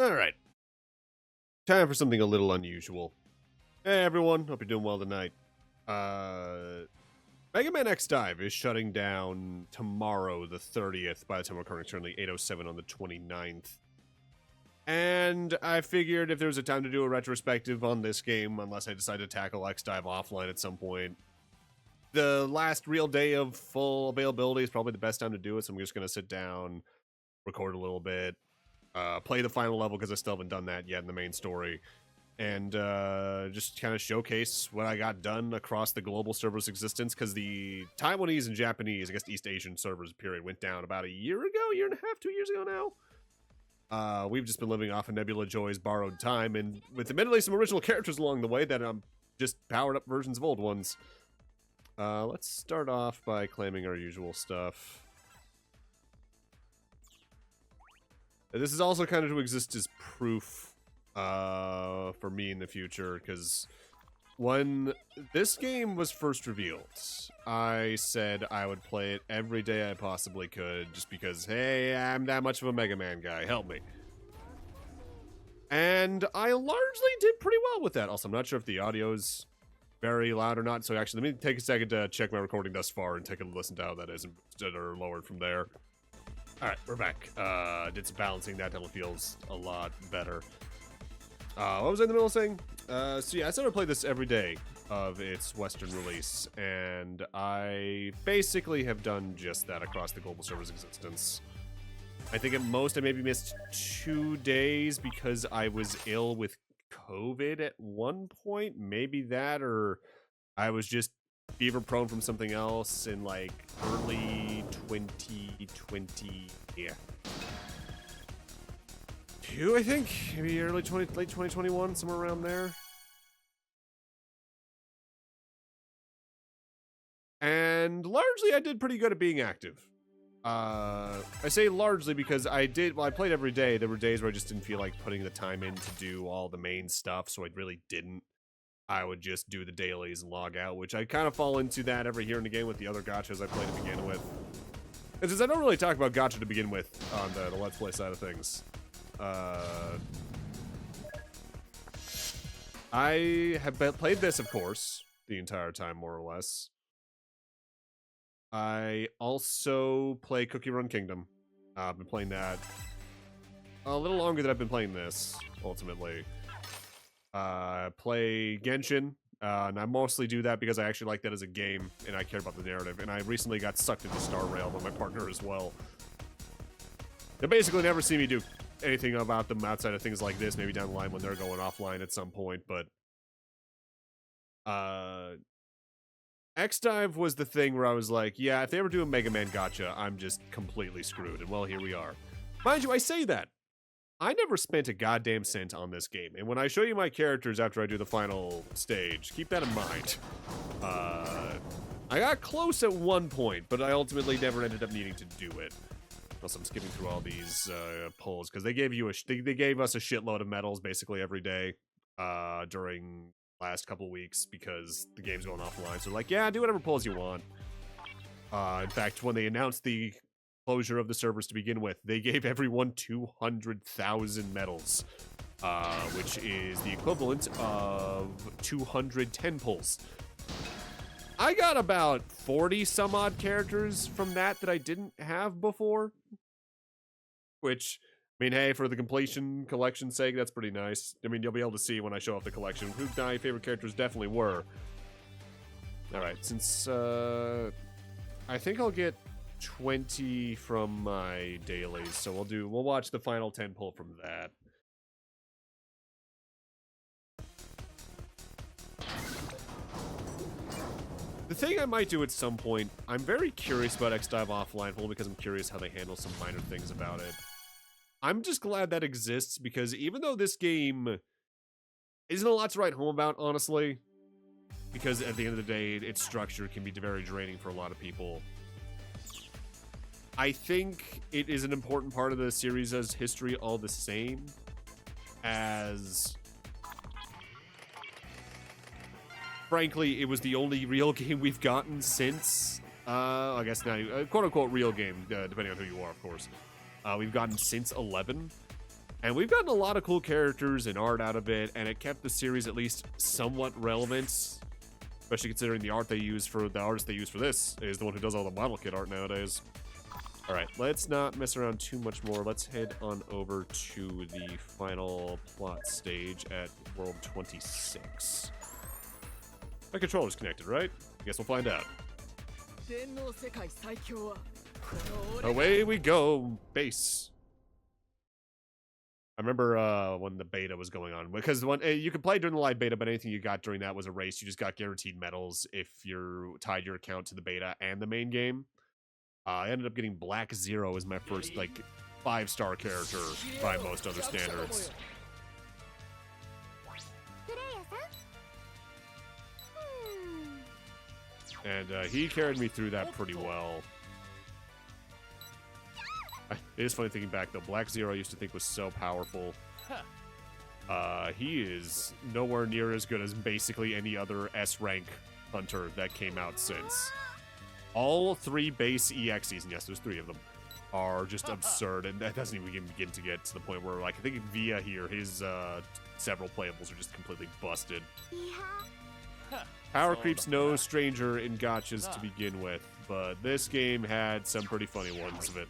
All right. Time for something a little unusual. Hey, everyone. Hope you're doing well tonight. Megaman X DiVE is shutting down tomorrow, the 30th, by the time we're currently 8:07 on the 29th. And I figured if there was a time to do a retrospective on this game, unless I decide to tackle X DiVE offline at some point, the last real day of full availability is probably the best time to do it. So I'm just going to sit down, record a little bit, play the final level because I still haven't done that yet in the main story, and just kind of showcase what I got done across the global server's existence, because the Taiwanese and Japanese, I guess the East Asian servers period, went down about a year and a half, 2 years ago now. We've just been living off of Nebula Joy's borrowed time, and with admittedly some original characters along the way that just powered up versions of old ones. Let's start off by claiming our usual stuff. This is also kind of to exist as proof for me in the future, because when this game was first revealed, I said I would play it every day I possibly could, just because, hey, I'm that much of a Mega Man guy, help me. And I largely did pretty well with that. Also, I'm not sure if the audio's very loud or not, so actually let me take a second to check my recording thus far and take a listen to how that is, and boosted or lowered from there. Alright, we're back. Did some balancing, that definitely feels a lot better. What was I in the middle of saying? So yeah, I started to play this every day of its Western release, and I basically have done just that across the global server's existence. I think at most I maybe missed 2 days because I was ill with COVID at one point. Maybe that, or I was just fever prone from something else in like early 2020, yeah. I think maybe late 2021, somewhere around there. And largely I did pretty good at being active. I say largely because I played every day. There were days where I just didn't feel like putting the time in to do all the main stuff, so I really didn't. I would just do the dailies and log out, which I kind of fall into that every here and again with the other gachas I play to begin with. And since I don't really talk about gacha to begin with on the Let's Play side of things, I have played this, of course, the entire time, more or less. I also play Cookie Run Kingdom. I've been playing that a little longer than I've been playing this, ultimately. Play Genshin, and I mostly do that because I actually like that as a game, and I care about the narrative, and I recently got sucked into Star Rail with my partner as well. They basically never see me do anything about them outside of things like this, maybe down the line when they're going offline at some point, but X DiVE was the thing where I was like, yeah, if they ever do a Mega Man gacha, I'm just completely screwed, and well, here we are. Mind you, I say that. I never spent a goddamn cent on this game, and when I show you my characters after I do the final stage, keep that in mind. I got close at one point, but I ultimately never ended up needing to do it. Plus, I'm skipping through all these pulls, because they gave us a shitload of medals basically every day during the last couple weeks, because the game's going offline. So like, yeah, do whatever pulls you want. In fact, when they announced the closure of the servers to begin with, they gave everyone 200,000 medals, which is the equivalent of 210 pulls. I got about 40 some odd characters from that I didn't have before, which, I mean, hey, for the completion collection's sake, that's pretty nice. I mean, you'll be able to see when I show off the collection who my favorite characters definitely were. Alright, since I think I'll get 20 from my dailies, so we'll watch the final 10 pull from that. The thing I might do at some point, I'm very curious about X DiVE Offline, only because I'm curious how they handle some minor things about it. I'm just glad that exists, because even though this game isn't a lot to write home about, honestly, because at the end of the day, its structure can be very draining for a lot of people, I think it is an important part of the series' history all the same, as frankly, it was the only real game we've gotten since, I guess now, quote-unquote real game, depending on who you are, of course. We've gotten since 11. And we've gotten a lot of cool characters and art out of it, and it kept the series at least somewhat relevant, especially considering the art they use for the artist they use for this is the one who does all the model kit art nowadays. All right, let's not mess around too much more. Let's head on over to the final plot stage at World 26. My controller's connected, right? I guess we'll find out. Away we go, base. I remember when the beta was going on, because you could play during the live beta, but anything you got during that was a race. You just got guaranteed medals if you tied your account to the beta and the main game. I ended up getting Black Zero as my first, like, 5-star character by most other standards. And he carried me through that pretty well. It is funny thinking back, though. Black Zero I used to think was so powerful. He is nowhere near as good as basically any other S-rank hunter that came out since. All 3 base EXs, and yes, there's 3 of them, are just absurd, and that doesn't even begin to get to the point where, like, I think Via here, his several playables are just completely busted. Power creep's no stranger in gachas to begin with, but this game had some pretty funny ones of it.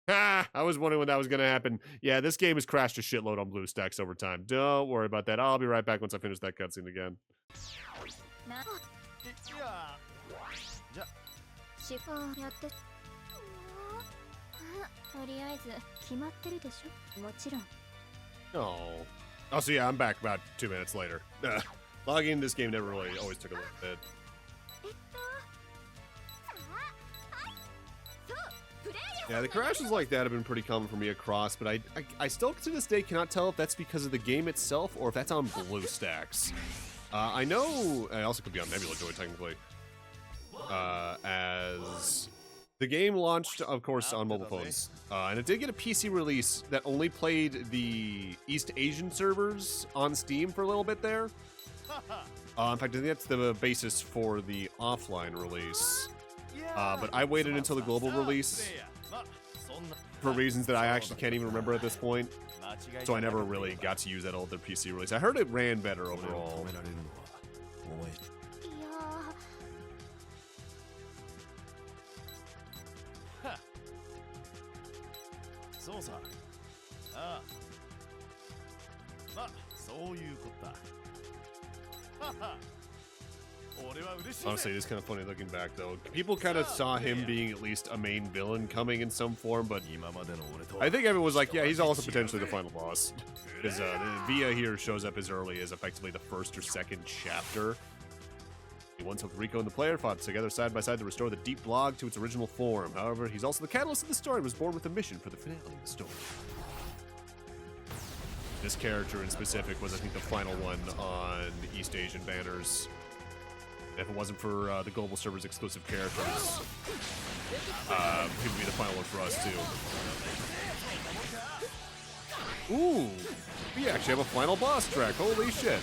Ah, I was wondering when that was going to happen. Yeah, this game has crashed a shitload on BlueStacks over time. Don't worry about that. I'll be right back once I finish that cutscene again. Oh, so yeah, I'm back about 2 minutes later. Logging in this game never really always took a little bit. Yeah, the crashes like that have been pretty common for me across, but I still to this day cannot tell if that's because of the game itself or if that's on BlueStacks. I know, I also could be on Nebula Joy technically, as the game launched, of course, on mobile phones, and it did get a PC release that only played the East Asian servers on Steam for a little bit there. In fact, I think that's the basis for the offline release. But I waited until the global release for reasons that I actually can't even remember at this point. So I never really got to use that older PC release. I heard it ran better overall. Honestly, it is kind of funny looking back, though. People kind of saw him being at least a main villain coming in some form, but I think everyone was like, yeah, he's also potentially the final boss. Because Via here shows up as early as effectively the 1st or 2nd chapter. He once helped Rico and the player fought together side by side to restore the Deep Blog to its original form. However, he's also the catalyst of the story and was born with a mission for the finale of the story. This character in specific was, I think, the final one on East Asian banners. If it wasn't for the global server's exclusive characters, he would be the final one for us, too. Ooh, we actually have a final boss track. Holy shit.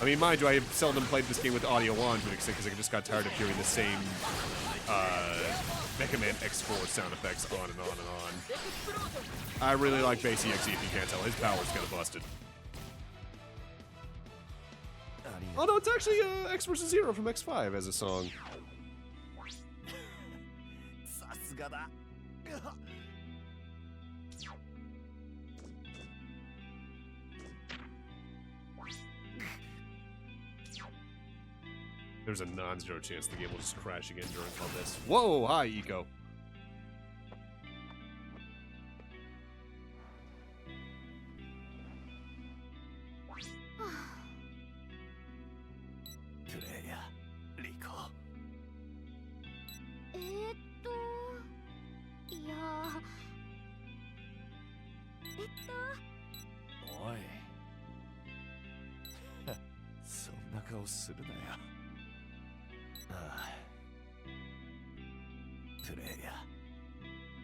I mean, mind you, I have seldom played this game with audio on to an extent because I just got tired of hearing the same Megaman X4 sound effects on and on and on. I really like Bass EXE, if you can't tell. His power's kind of busted. Oh no, it's actually X vs. Zero from X5 as a song. There's a non-zero chance the game will just crash again during all this. Whoa, hi, Eco.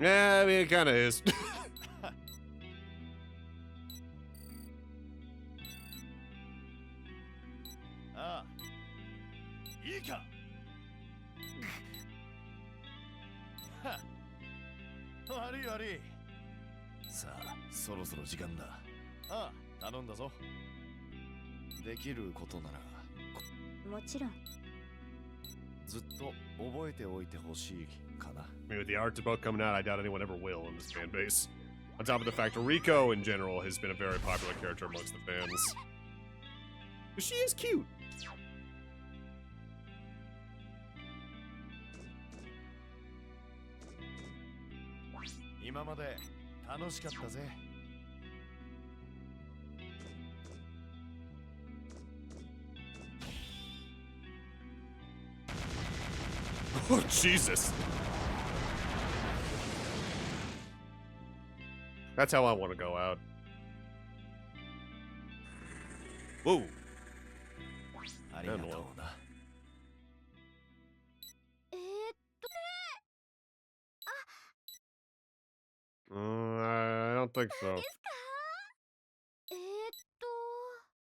Yeah, I mean, it kind of is. いいか。は悪い悪い。さあそろそろ時間だ。ああ頼んだぞ。できることならもちろん。ずっと覚えておいてほしいかな。I mean, with the art book coming out, I doubt anyone ever will in this fan base. On top of the fact, Rico in general has been a very popular character amongst the fans. But she is cute. 今まで楽しかったぜ。Oh, Jesus. That's how I want to go out. Whoa. ありがとうな。I don't think so.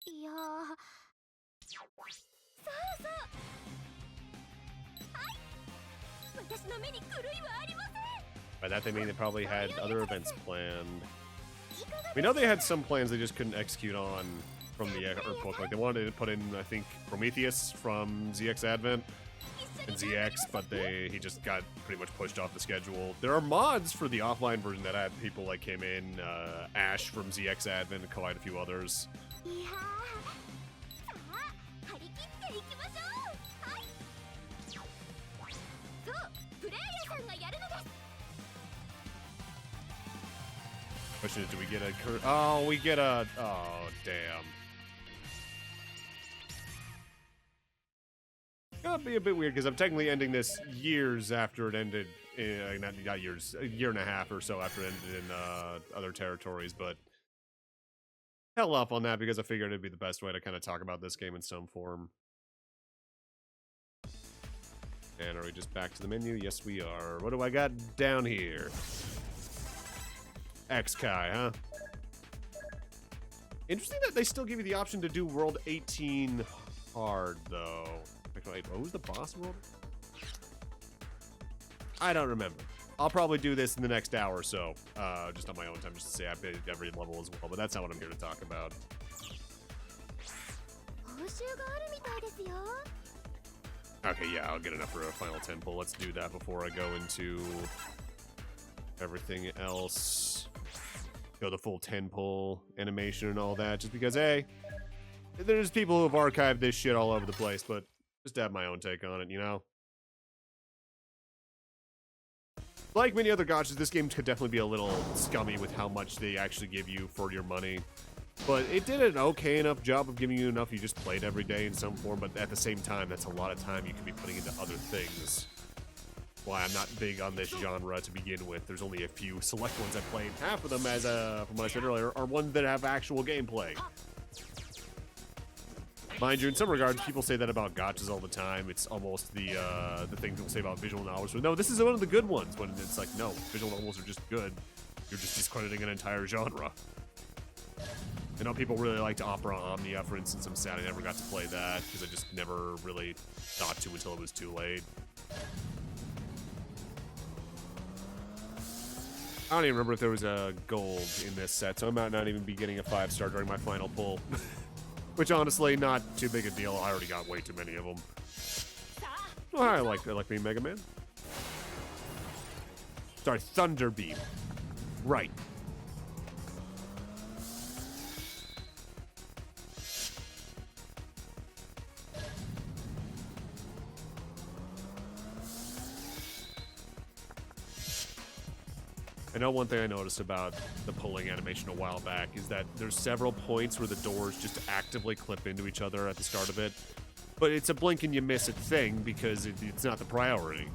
いやそうそう。はい。私の目に狂いはありません。 By that they mean they probably had other events planned. We know they had some plans they just couldn't execute on from the Earth book. Like they wanted to put in, I think, Prometheus from ZX Advent and ZX, but he just got pretty much pushed off the schedule. There are mods for the offline version that had people like came in, Ash from ZX Advent and quite a few others. いやさあ張り切っていきましょう。はい。そうプレイヤーさんがやるのです。 Question is, do we get a... Oh, we get a... Oh, damn. Gonna be a bit weird because I'm technically ending this years after it ended. Not years, a year and a half or so after it ended in other territories, but held off on that because I figured it'd be the best way to kind of talk about this game in some form. And are we just back to the menu? Yes, we are. What do I got down here? X-Kai, huh? Interesting that they still give you the option to do World 18 hard, though. Wait, what was the boss world? I don't remember. I'll probably do this in the next hour or so, just on my own time, just to say I played every level as well, but that's not what I'm here to talk about. Okay, yeah, I'll get enough for a final 10 pull. Let's do that before I go into everything else. Go the full 10 pull animation and all that, just because, hey, there's people who have archived this shit all over the place, but just to have my own take on it, you know? Like many other gotchas, this game could definitely be a little scummy with how much they actually give you for your money. But it did an okay enough job of giving you enough you just played every day in some form, but at the same time, that's a lot of time you can be putting into other things. Why I'm not big on this genre to begin with. There's only a few select ones I played. Half of them, as from what I said earlier, are ones that have actual gameplay. Mind you, in some regards, people say that about gotchas all the time. It's almost the thing people say about visual novels. But no, this is one of the good ones. When it's like, no, visual novels are just good. You're just discrediting an entire genre. I know people really liked Opera Omnia, for instance. I'm sad I never got to play that because I just never really thought to until it was too late. I don't even remember if there was a gold in this set, so I might not even be getting a 5-star during my final pull. Which, honestly, not too big a deal. I already got way too many of them. Oh, I like being Megaman. Sorry, Thunder Beam. Right. I know one thing I noticed about the pulling animation a while back is that there's several points where the doors just actively clip into each other at the start of it. But it's a blink and you miss it thing because it's not the priority.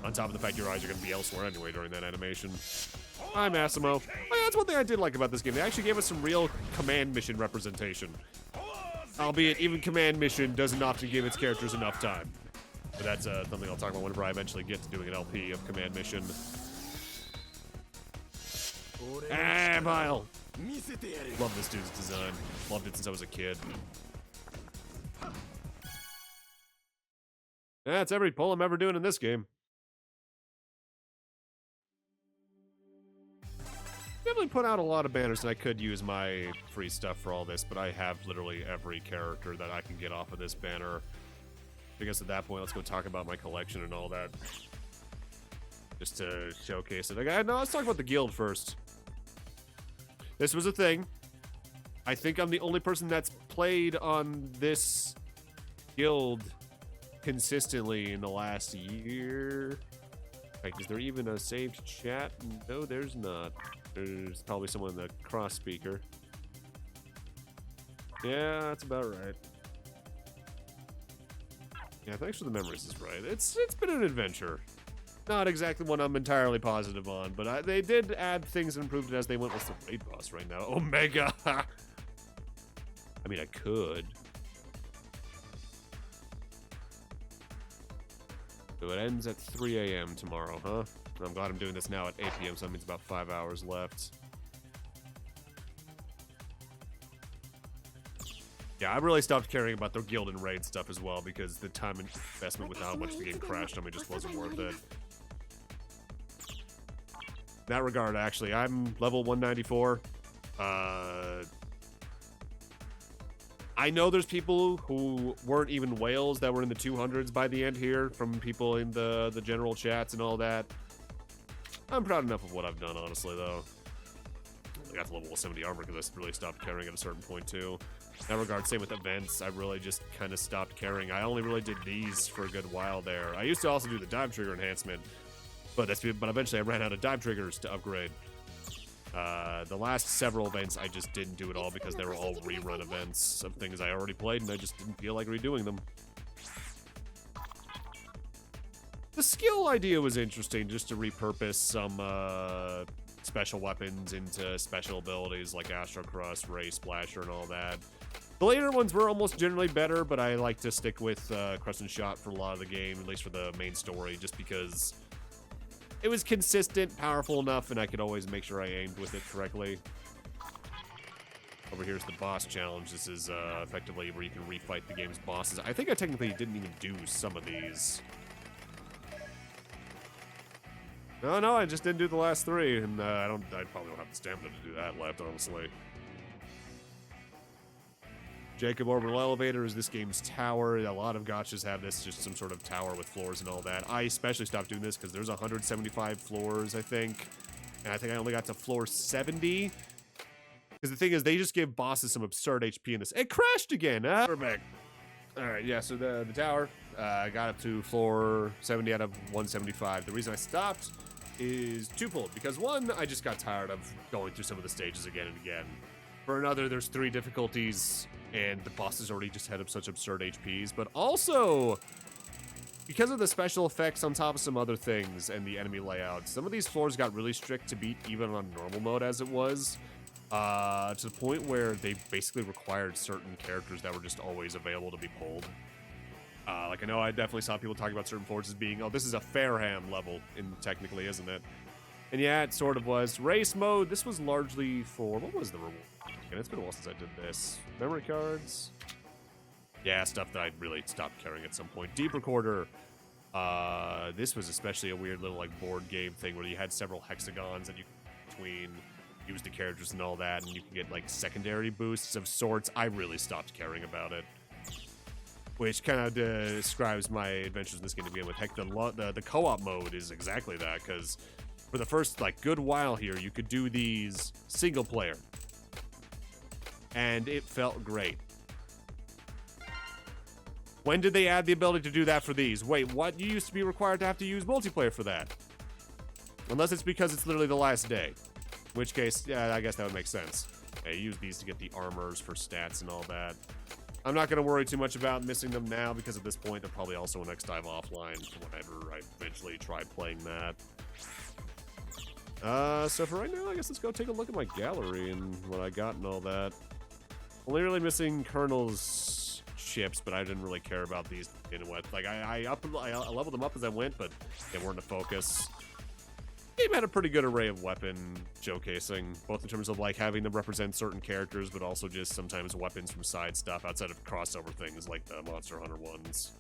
On top of the fact your eyes are going to be elsewhere anyway during that animation. Hi, Massimo. Oh, yeah, that's one thing I did like about this game. They actually gave us some real command mission representation. Albeit, even command mission doesn't often give its characters enough time. But that's something I'll talk about whenever I eventually get to doing an LP of command mission. Ah, Vile. Love this dude's design. Loved it since I was a kid. That's every pull I'm ever doing in this game. Definitely put out a lot of banners, and I could use my free stuff for all this, but I have literally every character that I can get off of this banner. I guess at that point, let's go talk about my collection and all that. Just to showcase it. Okay, no, let's talk about the guild first. This was a thing. I think I'm the only person that's played on this guild consistently in the last year. Like, is there even a saved chat? No, there's not. There's probably someone in the cross speaker. Yeah, that's about right. Yeah, thanks for the memories is right. It's been an adventure. Not exactly one I'm entirely positive on, but they did add things and improved it as they went. What's the raid boss right now? Omega! I mean, I could. So it ends at 3 a.m. tomorrow, huh? I'm glad I'm doing this now at 8 p.m., so that means about 5 hours left. Yeah, I really stopped caring about the guild and raid stuff as well, because the time and investment with how much the game crashed on me just wasn't worth it. In that regard, actually, I'm level 194. I know there's people who weren't even whales that were in the 200s by the end here, from people in the general chats and all that. I'm proud enough of what I've done, honestly, though. I got to level 70 armor because I really stopped caring at a certain point, too. In that regard, same with events, I really just kind of stopped caring. I only really did these for a good while there. I used to also do the dive trigger enhancement, but eventually I ran out of dive triggers to upgrade. The last several events I just didn't do at all because they were all rerun events of things I already played, and I just didn't feel like redoing them. The skill idea was interesting, just to repurpose some special weapons into special abilities like Astro Cross, Ray Splasher, and all that. The later ones were almost generally better, but I like to stick with Crescent Shot for a lot of the game, at least for the main story, just because it was consistent, powerful enough, and I could always make sure I aimed with it correctly. Over here's the boss challenge. This is effectively where you can refight the game's bosses. I think I technically didn't even do some of these. No, I just didn't do the last three, and I probably don't have the stamina to do that left, honestly. Jacob Orbital Elevator is this game's tower. A lot of gachas have this, just some sort of tower with floors and all that. I especially stopped doing this because there's 175 floors, I think. And I think I only got to floor 70. Because the thing is, they just give bosses some absurd HP in this. It crashed again! We're back. Alright, yeah, so the tower, I got up to floor 70 out of 175. The reason I stopped is twofold. Because one, I just got tired of going through some of the stages again and again. For another, there's 3 difficulties, and the bosses already just had such absurd HPs. But also, because of the special effects on top of some other things and the enemy layout, some of these floors got really strict to beat even on normal mode as it was. To the point where they basically required certain characters that were just always available to be pulled. Like, I know I definitely saw people talking about certain floors as being, oh, this is a Fairham level, and technically, isn't it? And yeah, it sort of was. Race mode, this was largely for, what was the reward? And it's been a while since I did this. Memory cards. Yeah, stuff that I really stopped carrying at some point. Deep Recorder. This was especially a weird little, like, board game thing where you had several hexagons that you could between, use the characters and all that, and you can get, like, secondary boosts of sorts. I really stopped caring about it. Which kind of describes my adventures in this game to begin with. Heck, the co-op mode is exactly that, because for the first, like, good while here, you could do these single player. And it felt great. When did they add the ability to do that for these? Wait, what? You used to be required to have to use multiplayer for that. Unless it's because it's literally the last day. In which case, yeah, I guess that would make sense. Yeah, you use these to get the armors for stats and all that. I'm not going to worry too much about missing them now, because at this point, they're probably also an X-Dive offline whenever I eventually try playing that. So for right now, I guess let's go take a look at my gallery and what I got and all that. Only really missing Colonel's ships, but I didn't really care about these to begin with. Like, I leveled them up as I went, but they weren't a focus. The game had a pretty good array of weapon showcasing, both in terms of, like, having them represent certain characters, but also just sometimes weapons from side stuff outside of crossover things like the Monster Hunter ones.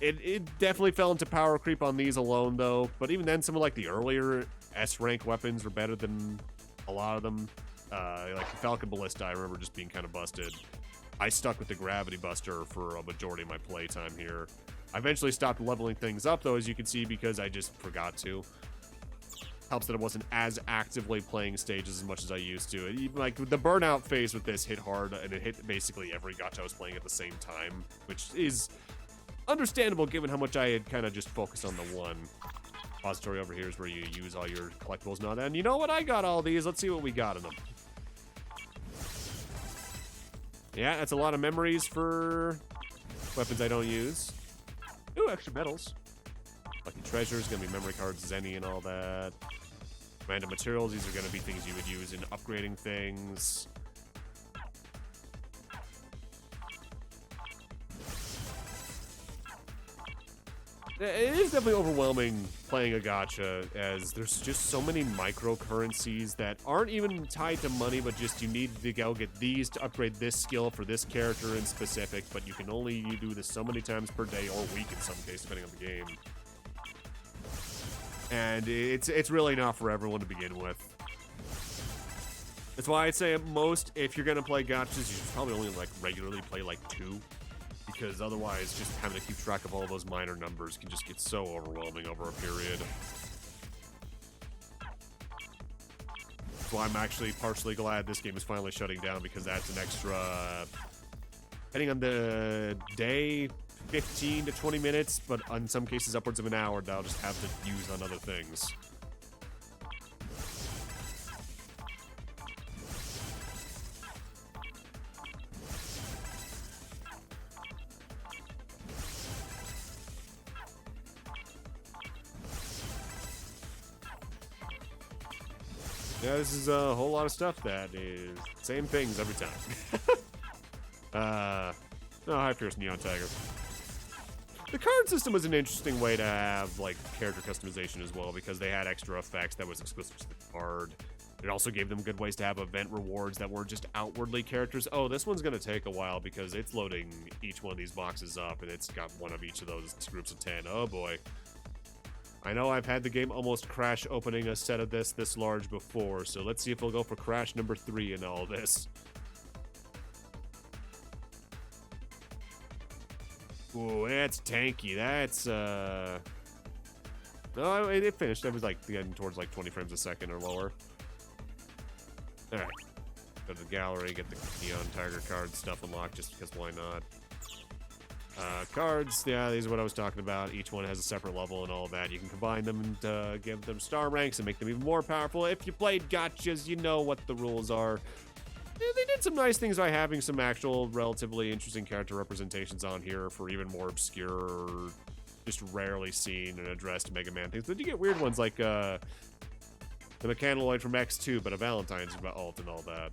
It definitely fell into power creep on these alone, though. But even then, some of like the earlier S-rank weapons were better than a lot of them. Like the Falcon Ballista, I remember just being kind of busted. I stuck with the Gravity Buster for a majority of my playtime here. I eventually stopped leveling things up, though, as you can see, because I just forgot to. Helps that I wasn't as actively playing stages as much as I used to. Even like the burnout phase with this hit hard, and it hit basically every gacha I was playing at the same time, which is understandable given how much I had kind of just focused on the one. Repository over here is where you use all your collectibles and all that. And you know what? I got all these. Let's see what we got in them. Yeah, that's a lot of memories for weapons I don't use. Ooh, extra medals. Lucky treasures, gonna be memory cards, Zenny, and all that. Random materials, these are gonna be things you would use in upgrading things. It is definitely overwhelming playing a gacha, as there's just so many microcurrencies that aren't even tied to money, but just you need to go get these to upgrade this skill for this character in specific, but you can only do this so many times per day or week in some cases, depending on the game. And it's really not for everyone to begin with. That's why I'd say at most, if you're gonna play gachas, you should probably only like regularly play like 2. Because otherwise, just having to keep track of all those minor numbers can just get so overwhelming over a period. That's why I'm actually partially glad this game is finally shutting down, because that's an extra, depending on the day, 15 to 20 minutes, but in some cases upwards of an hour that I'll just have to use on other things. Yeah, this is a whole lot of stuff that is same things every time. No, High Fierce Neon Tiger. The card system was an interesting way to have like character customization as well, because they had extra effects that was exclusive to the card. It also gave them good ways to have event rewards that weren't just outwardly characters. Oh, this one's gonna take a while because it's loading each one of these boxes up, and it's got one of each of those groups of 10. Oh boy. I know I've had the game almost crash opening a set of this large before, so let's see if we'll go for crash number 3 in all this. Ooh, that's tanky. That's, No, it finished. It was, like, getting towards, like, 20 frames a second or lower. Alright. Go to the gallery, get the Neon Tiger card stuff unlocked, just because why not? Cards, yeah, these are what I was talking about. Each one has a separate level and all that. You can combine them and give them star ranks and make them even more powerful. If you played gachas, you know what the rules are. Yeah, they did some nice things by having some actual relatively interesting character representations on here for even more obscure, just rarely seen and addressed Mega Man things. But you get weird ones like the Mechanoid from X2, but a Valentine's alt and all that.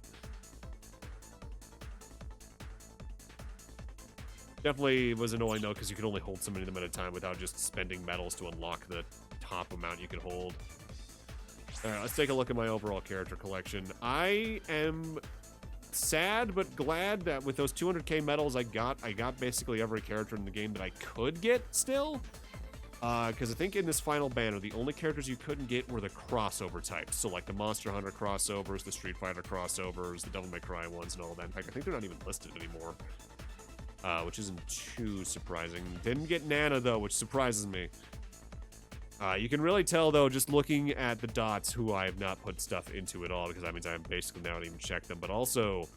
Definitely was annoying though, because you could only hold so many of them at a time without just spending medals to unlock the top amount you could hold. Alright, let's take a look at my overall character collection. I am sad but glad that with those 200k medals I got basically every character in the game that I could get still. Because I think in this final banner, the only characters you couldn't get were the crossover types. So like the Monster Hunter crossovers, the Street Fighter crossovers, the Devil May Cry ones and all that. In fact, I think they're not even listed anymore. Which isn't too surprising. Didn't get Nana, though, which surprises me. You can really tell, though, just looking at the dots, who I have not put stuff into at all, because that means I basically now don't even check them. But also,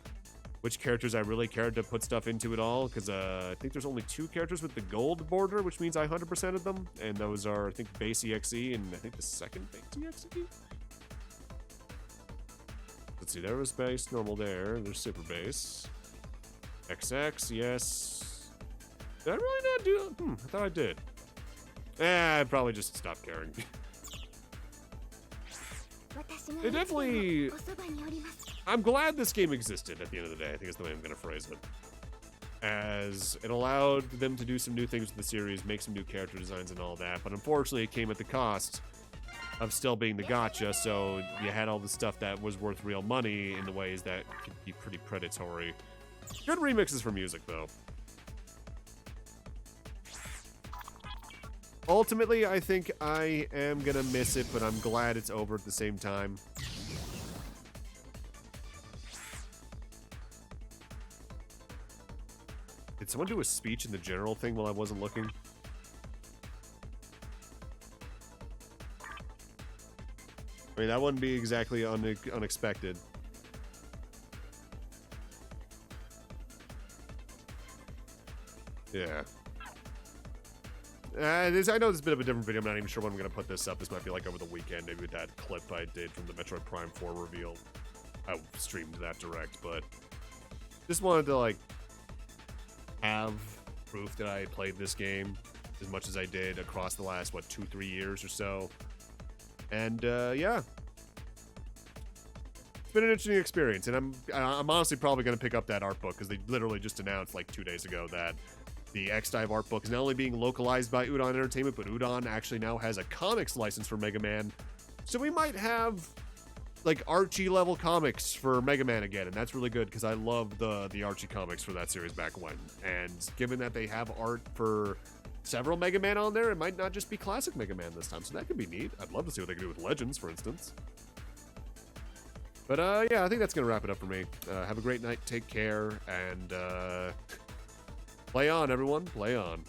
which characters I really cared to put stuff into at all, because I think there's only 2 characters with the gold border, which means I 100%ed them. And those are, I think, Base EXE, and I think the second Base EXE? Let's see, there was Base, normal there, there's Super Base. XX, yes. Did I really not do I thought I did. I probably just stopped caring. It definitely... I'm glad this game existed at the end of the day, I think is the way I'm going to phrase it. As it allowed them to do some new things with the series, make some new character designs and all that, but unfortunately it came at the cost of still being the gacha, so you had all the stuff that was worth real money in the ways that could be pretty predatory. Good remixes for music, though. Ultimately, I think I am gonna miss it, but I'm glad it's over at the same time. Did someone do a speech in the general thing while I wasn't looking? I mean, that wouldn't be exactly unexpected. Yeah. I know this is a bit of a different video. I'm not even sure when I'm going to put this up. This might be like over the weekend, maybe with that clip I did from the Metroid Prime 4 reveal. I streamed that direct, but just wanted to, like, have proof that I played this game as much as I did across the last, what, 2-3 years or so. And, yeah. It's been an interesting experience, and I'm honestly probably going to pick up that art book, because they literally just announced, like, 2 days ago that the XDive art book is not only being localized by Udon Entertainment, but Udon actually now has a comics license for Mega Man. So we might have, like, Archie-level comics for Mega Man again, and that's really good, because I love the Archie comics for that series back when. And given that they have art for several Mega Man on there, it might not just be classic Mega Man this time, so that could be neat. I'd love to see what they can do with Legends, for instance. But, yeah, I think that's going to wrap it up for me. Have a great night, take care, and, play on, everyone. Play on.